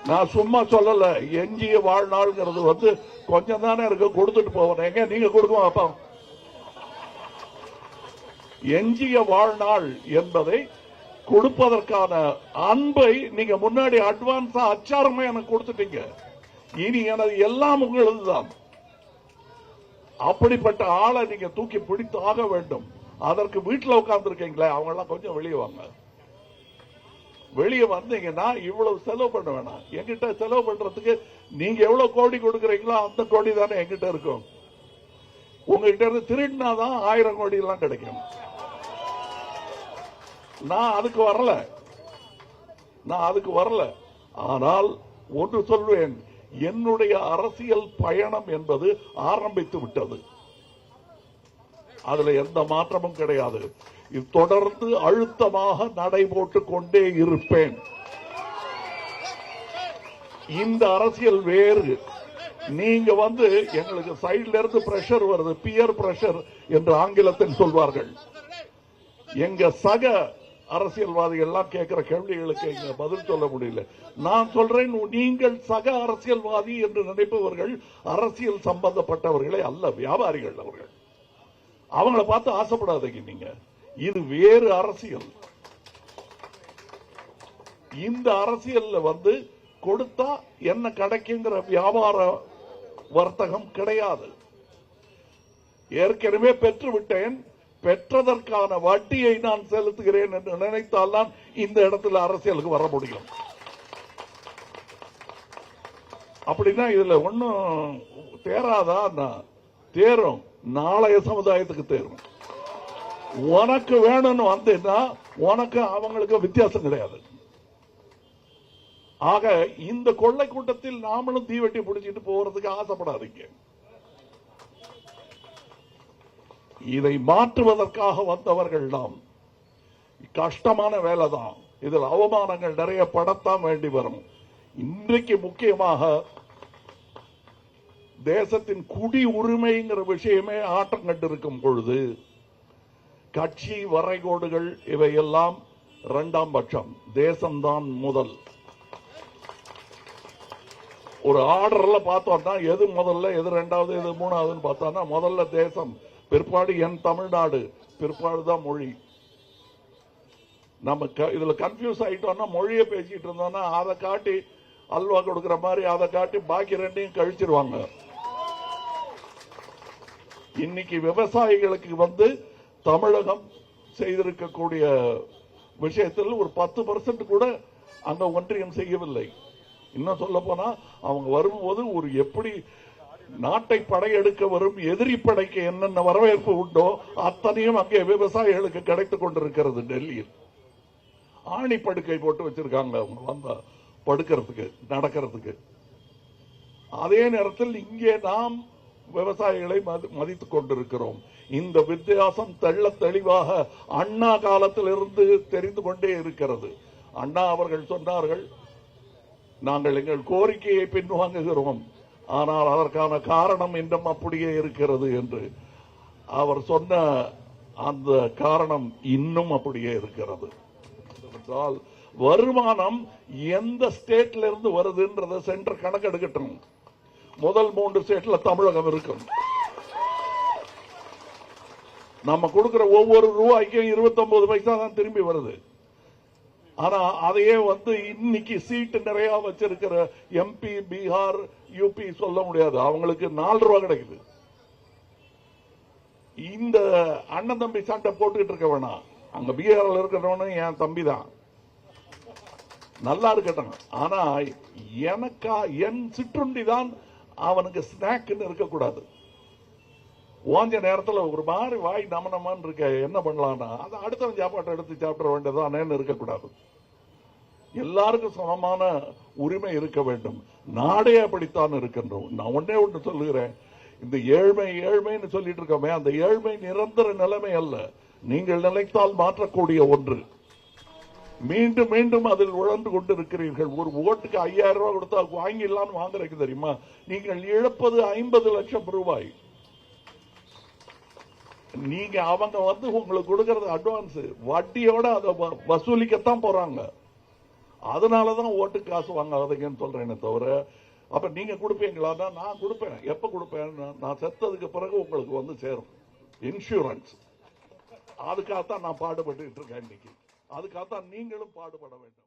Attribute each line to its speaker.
Speaker 1: நான் சும்மா சொல்லல. எஞ்சிய வாழ்நாள்ங்கிறது வந்து கொஞ்சம் தானே இருக்கு, கொடுத்துட்டு போவேன். எங்க நீங்க கொடுக்குவோம் அப்பா. எஞ்சிய வாழ்நாள் என்பதை கொடுப்பதற்கான அன்பை நீங்க முன்னாடி அட்வான்ஸா அச்சாரமே எனக்கு கொடுத்துட்டீங்க. இனி எனது எல்லாம் உங்களது தான். அப்படிப்பட்ட ஆளை நீங்க தூக்கி பிடித்து ஆக வேண்டும். அதற்கு வீட்டில் உட்கார்ந்து இருக்கீங்களே, அவங்க எல்லாம் கொஞ்சம் வெளியே வாங்க. வெளியே வந்தீங்கன்னா இவ்வளவு செலவு பண்ண வேணாம். என்கிட்ட செலவு பண்றதுக்கு நீங்க எவ்வளவு கோடி கொடுக்கறீங்களோ அந்த கோடி தானே என்கிட்ட இருக்கும். உங்ககிட்ட இருந்து திருடினாதான் 1000 கோடி எல்லாம் கிடைக்கும். நான் அதுக்கு வரல. ஆனால் ஒன்று சொல்வேன், என்னுடைய அரசியல் பயணம் என்பது ஆரம்பித்து விட்டது. அதுல எந்த மாற்றமும் கிடையாது. தொடர்ந்து அழுத்தமாக நடைபோட்டுக் கொண்டே இருப்பேன். இந்த அரசியல் வேறு. நீங்க வந்து எங்களுக்கு சைட்ல இருந்து பிரஷர் வருது, பியர் பிரஷர் என்று ஆங்கிலத்தில் சொல்வார்கள். எங்க சக அரசியல்வாதிகள் எல்லாம் கேட்கிற கேள்விகளுக்கு இங்க பதில் சொல்ல முடியல. நான் சொல்றேன், நீங்கள் சக அரசியல்வாதி என்று நினைப்பவர்கள் அரசியல் சம்பந்தப்பட்டவர்களே அல்ல, வியாபாரிகள் அவர்கள். அவங்கள பார்த்து ஆசைப்படாதீங்க. நீங்க இது வேறு அரசியல். இந்த அரசியல்ல வந்து கொடுத்தா என்ன கிடைக்குங்கிற வியாபார வர்த்தகம் கிடையாது. ஏற்கனவே பெற்று விட்டேன், பெற்றதற்கான வட்டியை நான் செலுத்துகிறேன் என்று நினைத்தால்தான் இந்த இடத்துல அரசியலுக்கு வர முடியும். அப்படின்னா இதுல ஒன்னும் தேராதா? தேரும். நாளைய சமுதாயத்துக்கு தேரும். உனக்கு வேணும்னு வந்தேன்னா உனக்கு அவங்களுக்கு வித்தியாசம் கிடையாது. ஆக இந்த கொள்ளை கூட்டத்தில் நாமளும் தீவெட்டி பிடிச்சிட்டு போறதுக்கு ஆசைப்படாதீங்க. இதை மாற்றுவதற்காக வந்தவர்கள் நாம். கஷ்டமான வேலை தான். இதில் அவமானங்கள் நிறைய படத்தான் வேண்டி வரும். இன்றைக்கு முக்கியமாக தேசத்தின் குடி உரிமைங்கிற விஷயமே ஆட்டம் கண்டிருக்கும் பொழுது கட்சி வரைகோடுகள் இவையெல்லாம் இரண்டாம் பட்சம். தேசம்தான் முதல். ஒரு ஆர்டர்ல பார்த்தோம்னா எது முதல்ல, எது இரண்டாவது, எது மூணாவதுன்னு பார்த்தோம்னா முதல்ல தேசம், பிற்பாடு என் தமிழ்நாடு, பிற்பாடுதான் மொழி. நம்ம இதுல கன்ஃபியூஸ் ஆயிட்டோம்னா மொழியை பேசிட்டு இருந்தோம்னா அதை காட்டி அல்வா கொடுக்கிற மாதிரி அதை காட்டி பாக்கி ரெண்டையும் கழிச்சிருவாங்க. இன்னைக்கு விவசாயிகளுக்கு வந்து தமிழகம் செய்திருக்கக்கூடிய விஷயத்தில் ஒரு 10% கூட அந்த ஒன்றியம் செய்யவில்லை. இன்னும் சொல்ல போனா அவங்க வரும்போது ஒரு எப்படி நாட்டை படையெடுக்க வரும் எதிரி படைக்கு என்னென்ன வரவேற்பு உண்டோ அத்தனையும் அங்கே விவசாயிகளுக்கு கிடைத்துக் கொண்டிருக்கிறது. டெல்லியில் ஆணி படுக்கை போட்டு வச்சிருக்காங்க அவங்க வந்தா படுக்கிறதுக்கு, நடக்கிறதுக்கு. அதே நேரத்தில் இங்கே நாம் விவசாயிகளை மதித்துக் கொண்டிருக்கிறோம். இந்த வித்தியாசம் தெள்ள தெளிவாக அண்ணா காலத்திலிருந்து தெரிந்து கொண்டே இருக்கிறது. அண்ணா அவர்கள் சொன்னார்கள், நாங்கள் எங்கள் கோரிக்கையை பின்வாங்குகிறோம், ஆனால் அதற்கான காரணம் இன்னும் அப்படியே இருக்கிறது என்று. அவர் சொன்ன அந்த காரணம் இன்னும் அப்படியே இருக்கிறது. வருமானம் எந்த ஸ்டேட்ல இருந்து வருதுன்றத சென்டர் கணக்கெடுக்கட்டும். முதல் 3 ஸ்டேட்ல தமிழகம் இருக்கும். நம்ம கொடுக்கிற ஒவ்வொரு ரூபாய்க்கும் 29 பைசா தான் திரும்பி வருது. ஆனா அதையே வந்து இன்னைக்கு சீட்டு நிறைய வச்சிருக்கிற எம்பி, பீகார், யூபி சொல்ல முடியாது. அவங்களுக்கு 4 ரூபாய் கிடைக்குது. இந்த அண்ணன் தம்பி சண்டை போட்டுக்கிட்டு இருக்க வேணாம். அங்க பீகார்ல இருக்கிறவனு என் தம்பி தான், நல்லா இருக்கட்டும். ஆனா எனக்கா என் சிற்றுண்டி தான் அவனுக்கு ஸ்நாக்னு இருக்கக்கூடாது. ஓஞ்ச நேரத்தில் ஒரு மாதிரி வாய் நமனமான்னு இருக்க, என்ன பண்ணலாம்னா அதை அடுத்தவன் சாப்பாட்டை எடுத்து சாப்பிட வேண்டியதான் இருக்கக்கூடாது. எல்லாருக்கும் சமமான உரிமை இருக்க வேண்டும். நாடே அப்படித்தான் இருக்கின்றோம். நான் ஒன்னே ஒன்று சொல்லுகிறேன், இந்த ஏழ்மைன்னு சொல்லிட்டு இருக்கோமே, அந்த ஏழ்மை நிரந்தர நிலைமை அல்ல. நீங்கள் நினைத்தால் மாற்றக்கூடிய ஒன்று. மீண்டும் மீண்டும் அதில் உழந்து கொண்டிருக்கிறீர்கள். ஒரு ஓட்டுக்கு 5000 ரூபாய் கொடுத்தா வாங்கிடலான்னு வாங்குறதுக்கு தெரியுமா? நீங்கள் இழப்பது 50 லட்சம் ரூபாய். நீங்க அவங்க வந்து உங்களுக்கு கொடுக்கறது அட்வான்ஸ், வட்டியோட அதை வசூலிக்கத்தான் போறாங்க. அதனாலதான் ஓட்டு காசு வாங்காதீங்கன்னு சொல்றேனே தவிர, அப்ப நீங்க கொடுப்பீங்களா? நான் கொடுப்பேன். எப்ப கொடுப்பேன்? நான் செத்ததுக்கு பிறகு உங்களுக்கு வந்து சேரும் இன்சூரன்ஸ். அதுக்காகத்தான் நான் பாடுபட்டு இருக்கேன் இன்னைக்கு. அதுக்காகத்தான் நீங்களும் பாடுபட வேண்டும்.